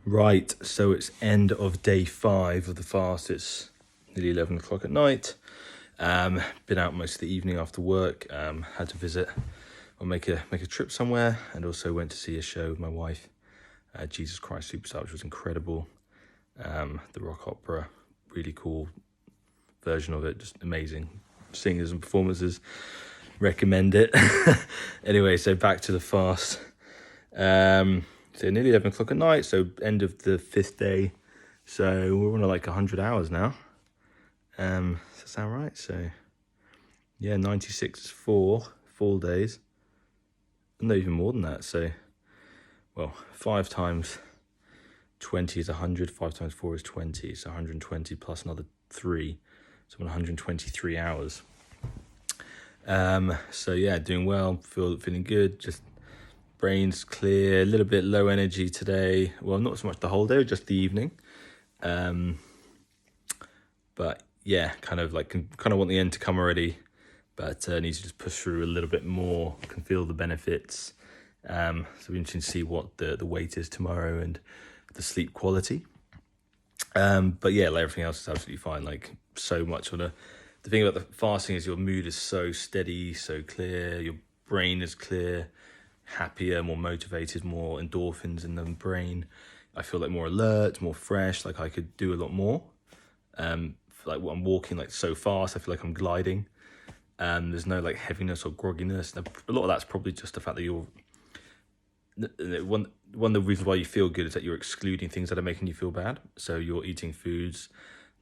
Right, so it's end of day 5 of the fast. It's nearly 11 o'clock at night. Been out most of the evening after work. Had to visit or make a trip somewhere, and also went to see a show with my wife, Jesus Christ Superstar, which was incredible. The rock opera, really cool version of it, just amazing. Singers and performances, recommend it. Anyway, so back to the fast. So nearly 11 o'clock at night, so end of the 5th day. So we're on like 100 hours now. Does that sound right? So yeah, 96 is 4 full days. No, even more than that. So, well, 5 times 20 is 100, 5 times 4 is 20, so 120 plus another 3, so 123 hours. So yeah, doing well, feeling good, just brain's clear, a little bit low energy today. Well, not so much the whole day, just the evening. But yeah, kind of want the end to come already, but need to just push through a little bit more, can feel the benefits. So it'll be interesting to see what the weight is tomorrow and the sleep quality. But yeah, like everything else is absolutely fine. Like so much on the thing about the fasting is your mood is so steady, so clear, your brain is clear, happier, more motivated, more endorphins in the brain. I feel like more alert, more fresh, like I could do a lot more. Like I'm walking like so fast, I feel like I'm gliding. There's no like heaviness or grogginess. A lot of that's probably just the fact that you're one of the reasons why you feel good is that you're excluding things that are making you feel bad. So you're eating foods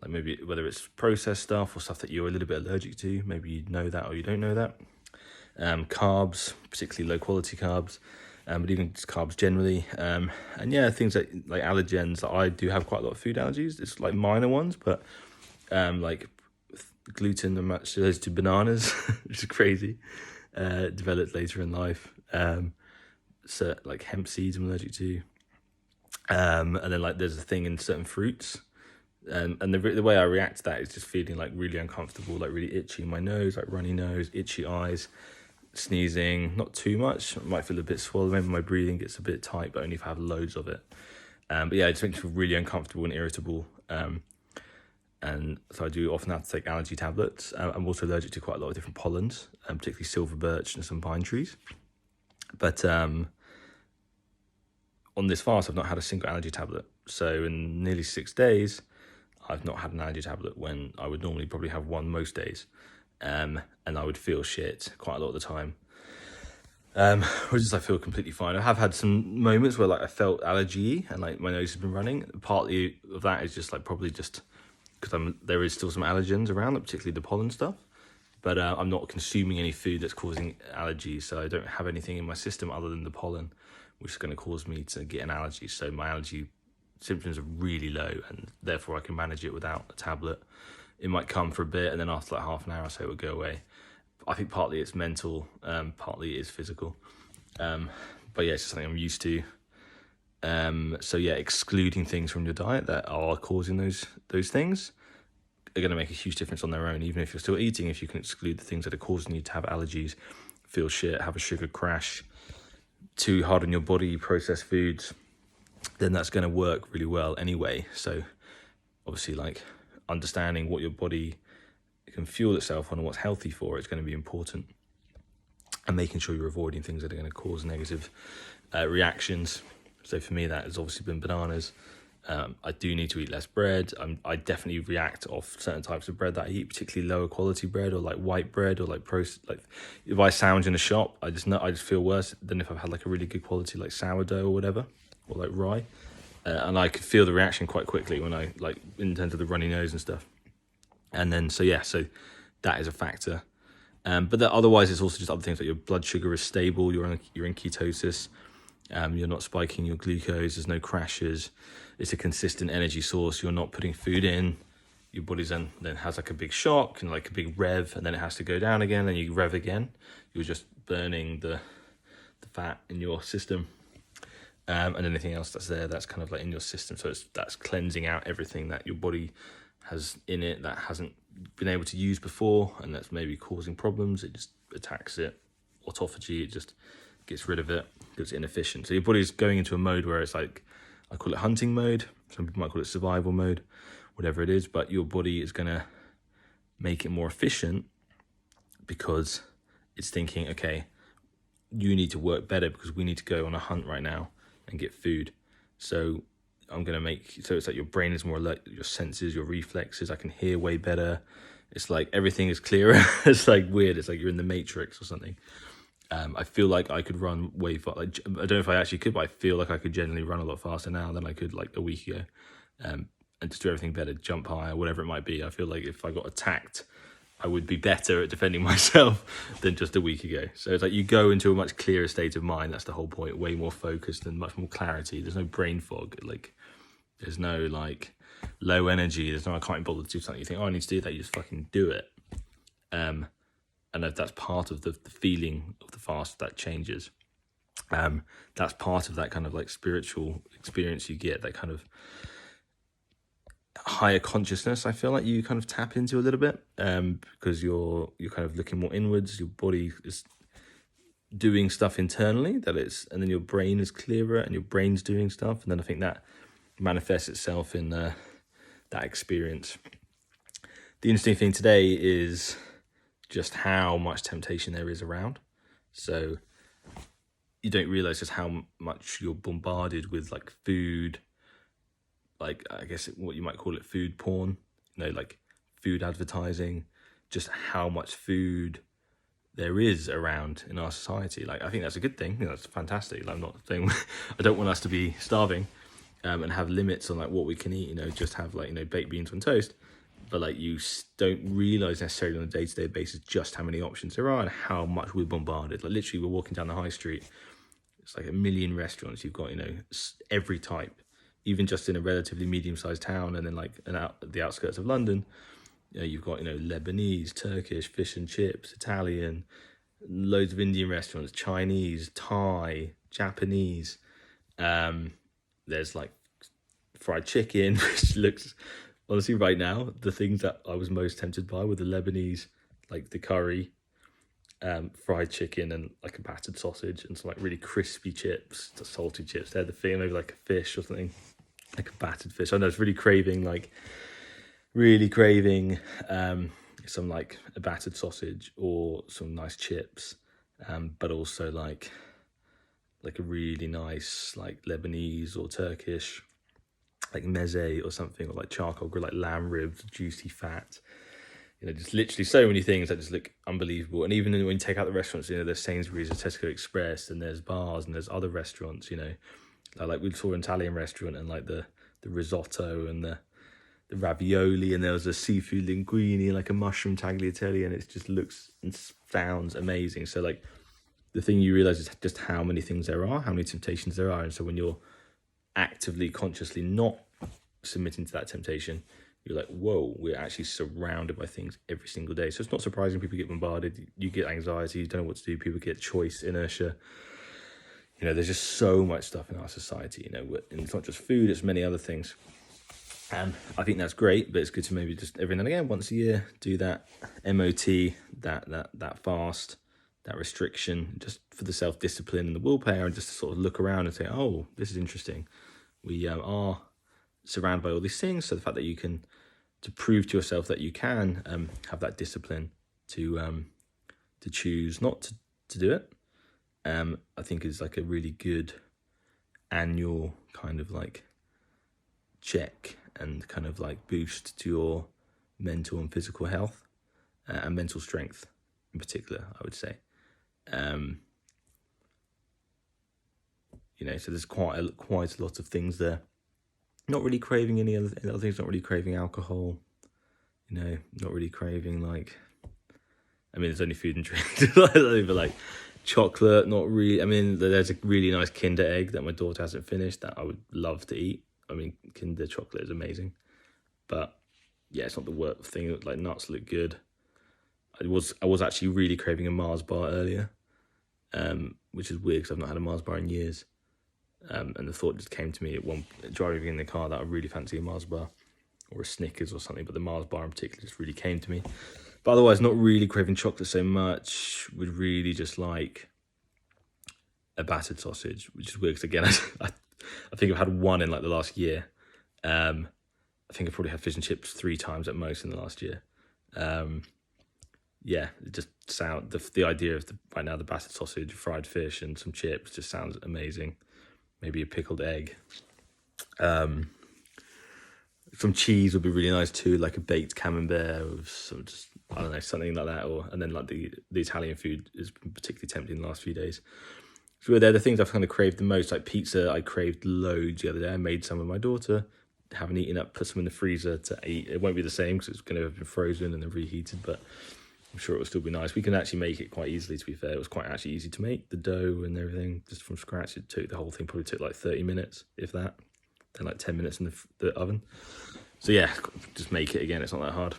like maybe whether it's processed stuff or stuff that you're a little bit allergic to. Maybe you know that or you don't know that. Carbs, particularly low quality carbs, but even just carbs generally. And yeah, things like allergens. I do have quite a lot of food allergies. It's like minor ones, but like gluten, I'm much allergic to bananas, which is crazy. Developed later in life. So like hemp seeds I'm allergic to. And then like there's a thing in certain fruits. And the way I react to that is just feeling like really uncomfortable, like really itchy in my nose, like runny nose, itchy eyes, sneezing, not too much. I might feel a bit swollen, maybe my breathing gets a bit tight, but only if I have loads of it. But yeah, it just makes me feel really uncomfortable and irritable. And so I do often have to take allergy tablets. I'm also allergic to quite a lot of different pollens, particularly silver birch and some pine trees. But on this fast, I've not had a single allergy tablet. So in nearly 6 days, I've not had an allergy tablet when I would normally probably have one most days. And I would feel shit quite a lot of the time. Or just I feel completely fine. I have had some moments where like I felt allergy and like my nose has been running. Partly of that is just like probably just because there is still some allergens around, particularly the pollen stuff. But I'm not consuming any food that's causing allergies, so I don't have anything in my system other than the pollen, which is going to cause me to get an allergy. So my allergy symptoms are really low, and therefore I can manage it without a tablet. It might come for a bit, and then after like half an hour or so, it will go away. I think partly it's mental, partly it is physical. But yeah, it's just something I'm used to. So yeah, excluding things from your diet that are causing those things are going to make a huge difference on their own. Even if you're still eating, if you can exclude the things that are causing you to have allergies, feel shit, have a sugar crash, too hard on your body, processed foods, then that's going to work really well anyway. So obviously, like understanding what your body can fuel itself on and what's healthy for it's going to be important, and making sure you're avoiding things that are going to cause negative reactions. So for me, that has obviously been bananas. I do need to eat less bread. I definitely react off certain types of bread that I eat, particularly lower quality bread or like white bread or like if I sandwich in a shop, I just feel worse than if I've had like a really good quality like sourdough or whatever, or like rye. And I could feel the reaction quite quickly when I like in terms of the runny nose and stuff. And then so that is a factor. But otherwise, it's also just other things like your blood sugar is stable. You're in ketosis. You're not spiking your glucose. There's no crashes. It's a consistent energy source. You're not putting food in. Your body then has like a big shock and like a big rev, and then it has to go down again, and you rev again. You're just burning the fat in your system, and anything else that's there, that's kind of like in your system. So that's cleansing out everything that your body has in it that hasn't been able to use before, and that's maybe causing problems. It just attacks it. Autophagy, it just gets rid of it because it's inefficient. So your body's going into a mode where it's like, I call it hunting mode. Some people might call it survival mode, whatever it is, but your body is going to make it more efficient because it's thinking, okay, you need to work better because we need to go on a hunt right now and get food. So I'm going to make, so it's like your brain is more alert, your senses, your reflexes, I can hear way better. It's like everything is clearer. It's like weird. It's like you're in the Matrix or something. I feel like I could run way far. Like, I don't know if I actually could, but I feel like I could generally run a lot faster now than I could like a week ago. And just do everything better, jump higher, whatever it might be. I feel like if I got attacked, I would be better at defending myself than just a week ago. So it's like you go into a much clearer state of mind. That's the whole point. Way more focused and much more clarity. There's no brain fog. Like there's no like low energy. There's no, I can't bother to do something. You think, oh, I need to do that. You just fucking do it. And if that's part of the feeling of the fast that changes. That's part of that kind of like spiritual experience you get, that kind of higher consciousness. I feel like you kind of tap into a little bit, because you're kind of looking more inwards. Your body is doing stuff internally and then your brain is clearer and your brain's doing stuff. And then I think that manifests itself in that experience. The interesting thing today is just how much temptation there is around. So you don't realize just how much you're bombarded with like food, like I guess what you might call it food porn, like food advertising, just how much food there is around in our society. Like I think that's a good thing. That's fantastic. Like, I'm not saying I don't want us to be starving and have limits on like what we can eat, just have like, baked beans on toast. But like you don't realize necessarily on a day-to-day basis just how many options there are and how much we're bombarded. Like literally we're walking down the high street, it's like 1 million restaurants. You've got, every type, even just in a relatively medium-sized town. And then like the outskirts of London, you've got, Lebanese, Turkish, fish and chips, Italian, loads of Indian restaurants, Chinese, Thai, Japanese. There's like fried chicken, which looks... Honestly, right now, the things that I was most tempted by were the Lebanese, like the curry, fried chicken, and like a battered sausage, and some like really crispy chips, salty chips. They're the thing, maybe like a fish or something, like a battered fish. I know it's really craving some like a battered sausage or some nice chips, but also like a really nice like Lebanese or Turkish, like meze or something, or like charcoal grill, like lamb ribs, juicy fat, just literally so many things that just look unbelievable. And even when you take out the restaurants, there's Sainsbury's, there's Tesco Express, and there's bars, and there's other restaurants, like we saw an Italian restaurant, and like the risotto and the ravioli, and there was a seafood linguine, like a mushroom tagliatelle, and it just looks and sounds amazing. So like the thing you realize is just how many things there are, how many temptations there are. And so when you're actively, consciously not submitting to that temptation, you're like, whoa, we're actually surrounded by things every single day. So it's not surprising people get bombarded. You get anxiety, you don't know what to do. People get choice inertia. There's just so much stuff in our society, and it's not just food, it's many other things. And I think that's great, but it's good to maybe just every now and again, once a year, do that MOT, that fast, that restriction, just for the self-discipline and the willpower, and just to sort of look around and say, oh, this is interesting. We are surrounded by all these things. So the fact that you can, to prove to yourself that you can have that discipline to choose not to do it, I think is like a really good annual kind of like check and kind of like boost to your mental and physical health and mental strength in particular, I would say. So there's quite a lot of things there. Not really craving any other things. Not really craving alcohol. Not really craving there's only food and drink, but like chocolate. Not really. There's a really nice Kinder egg that my daughter hasn't finished that I would love to eat. Kinder chocolate is amazing, but yeah, it's not the worst thing. Like nuts look good. I was actually really craving a Mars bar earlier, which is weird because I've not had a Mars bar in years. And the thought just came to me driving in the car that I really fancy a Mars bar or a Snickers or something, but the Mars bar in particular just really came to me. But otherwise, not really craving chocolate so much. Would really just like a battered sausage, which is weird because again, I I think I've had one in like the last year. I think I've probably had fish and chips 3 times at most in the last year. Yeah, it just the idea of right now the battered sausage, fried fish, and some chips just sounds amazing. Maybe a pickled egg. Some cheese would be really nice too, like a baked camembert with some, just, I don't know, something like that. And then like the Italian food has been particularly tempting in the last few days. So they're the things I've kind of craved the most. Like pizza, I craved loads the other day. I made some with my daughter. Haven't eaten up, put some in the freezer to eat. It won't be the same because it's going to have been frozen and then reheated, but I'm sure it will still be nice. We can actually make it quite easily, to be fair. It was quite actually easy to make, the dough and everything, just from scratch. The whole thing probably took like 30 minutes, if that. Then like 10 minutes in the oven. So yeah, just make it again. It's not that hard.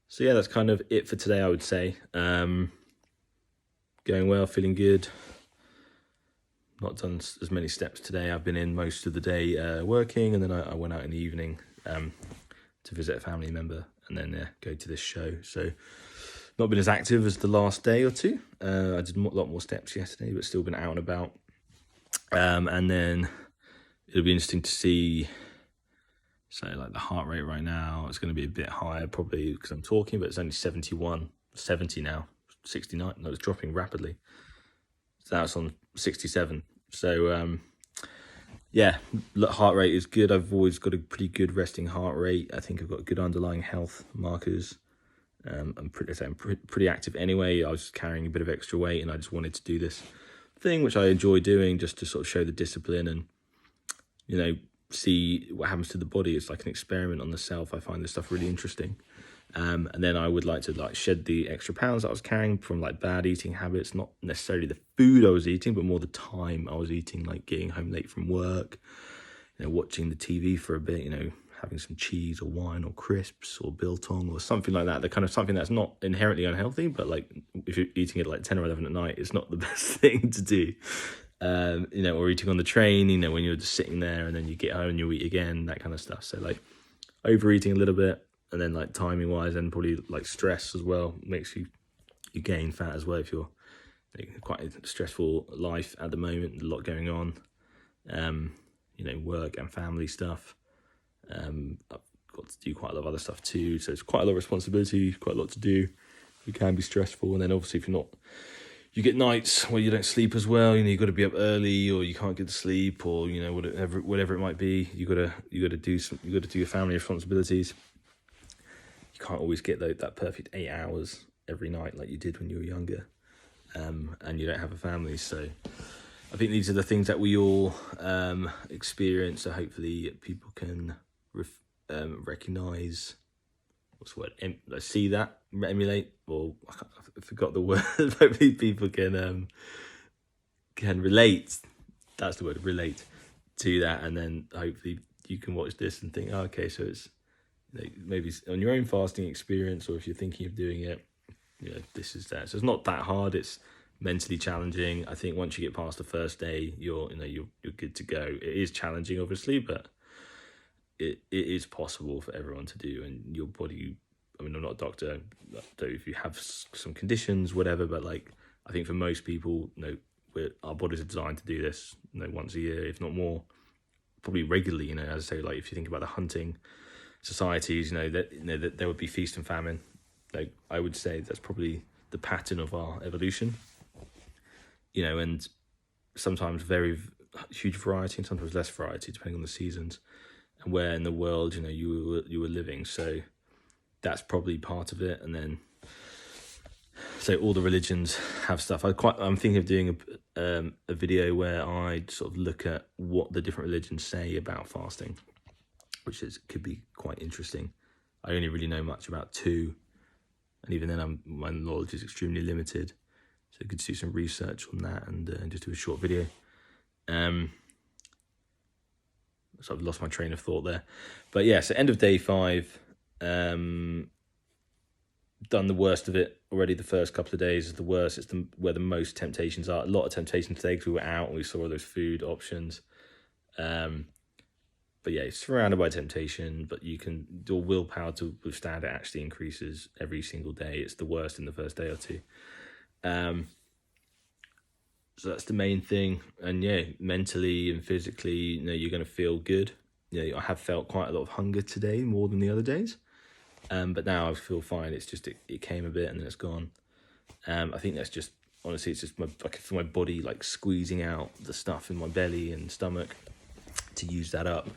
So yeah, that's kind of it for today, I would say. Going well, feeling good. Not done as many steps today. I've been in most of the day working, and then I went out in the evening to visit a family member, and then go to this show. So not been as active as the last day or two. I did a lot more steps yesterday, but still been out and about. And then it'll be interesting to see. So like the heart rate right now, it's going to be a bit higher probably because I'm talking, but it's only 71, 70 now, 69. No, it's dropping rapidly. So now it's on 67. So yeah, heart rate is good. I've always got a pretty good resting heart rate. I think I've got good underlying health markers. I'm pretty active anyway. I was carrying a bit of extra weight and I just wanted to do this thing, which I enjoy doing, just to sort of show the discipline and, you know, see what happens to the body. It's like an experiment on the self. I find this stuff really interesting. And then I would like to like shed the extra pounds that I was carrying from like bad eating habits, not necessarily the food I was eating, but more the time I was eating, like getting home late from work, you know, watching the TV for a bit, you know, having some cheese or wine or crisps or biltong or something like that. The kind of something that's not inherently unhealthy, but like if you're eating it like 10 or 11 at night, it's not the best thing to do. You know, or eating on the train, you know, when you're just sitting there and then you get home and you eat again, that kind of stuff. So like overeating a little bit, and then like timing wise, and probably like stress as well makes you gain fat as well if you're quite a stressful life at the moment, a lot going on, you know, work and family stuff. I've got to do quite a lot of other stuff too, so it's quite a lot of responsibility, quite a lot to do. It can be stressful, and then obviously if you're not, you get nights where you don't sleep as well. You know, you've got to be up early, or you can't get to sleep, or you know, whatever it might be. You got to do your family responsibilities. You can't always get that perfect 8 hours every night like you did when you were younger, and you don't have a family. So I think these are the things that we all experience. So hopefully people can recognize. What's the word? See that, emulate, or I forgot the word. Hopefully people can relate. That's the word, relate to that, and then hopefully you can watch this and think, oh, okay, so it's, you know, maybe on your own fasting experience, or if you're thinking of doing it, you know, this is that. So it's not that hard. It's mentally challenging. I think once you get past the first day, you're good to go. It is challenging, obviously, but it is possible for everyone to do, and your body. I mean, I'm not a doctor, so if you have some conditions, whatever, but like I think for most people, you know, our bodies are designed to do this, you know, once a year, if not more, probably regularly. You know, as I say, like if you think about the hunting societies, you know that there would be feast and famine. Like I would say that's probably the pattern of our evolution. You know, and sometimes very huge variety, and sometimes less variety, depending on the seasons and where in the world, you know, you were living. So that's probably part of it. And then, so all the religions have stuff. I'm thinking of doing a video where I sort of look at what the different religions say about fasting, which could be quite interesting. I only really know much about 2, and even then my knowledge is extremely limited. So I could do some research on that and just do a short video. So I've lost my train of thought there. But yeah, so end of day 5, done the worst of it already. The first couple of days is the worst. It's where the most temptations are. A lot of temptations today because we were out and we saw all those food options. But yeah, it's surrounded by temptation, but your willpower to withstand it actually increases every single day. It's the worst in the first day or 2. So that's the main thing. And yeah, mentally and physically, you're going to feel good. I have felt quite a lot of hunger today, more than the other days. But now I feel fine. It's just it came a bit and then it's gone. I think that's just, honestly, it's just I can feel my body like squeezing out the stuff in my belly and stomach to use that up.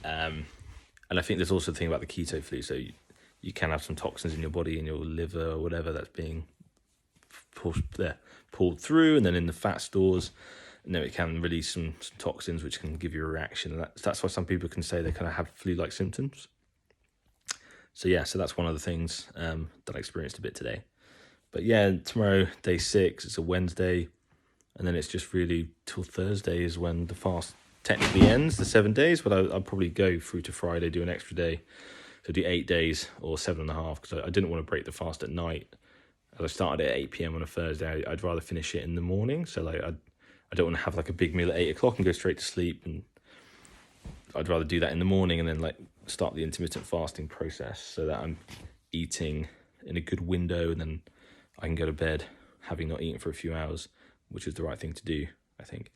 And I think there's also the thing about the keto flu. So you can have some toxins in your body, in your liver or whatever, that's being pulled through, and then in the fat stores, it can release some toxins which can give you a reaction. And that's why some people can say they kind of have flu-like symptoms. So yeah, so that's one of the things that I experienced a bit today. But yeah, tomorrow, day 6, it's a Wednesday, and then it's just really till Thursday is when the fast technically ends, the 7 days, but I'll probably go through to Friday, do an extra day, so do 8 days or 7.5, because I didn't want to break the fast at night. As I started at 8 p.m. on a Thursday, I'd rather finish it in the morning, so like I don't want to have like a big meal at 8 o'clock and go straight to sleep, and I'd rather do that in the morning and then like start the intermittent fasting process so that I'm eating in a good window, and then I can go to bed having not eaten for a few hours, which is the right thing to do, I think.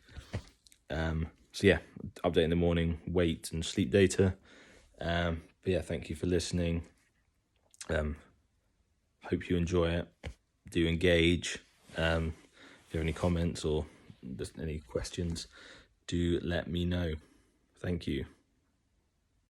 So yeah, update in the morning, weight and sleep data. But yeah, thank you for listening. Hope you enjoy it. Do engage. If you have any comments or just any questions, do let me know. Thank you.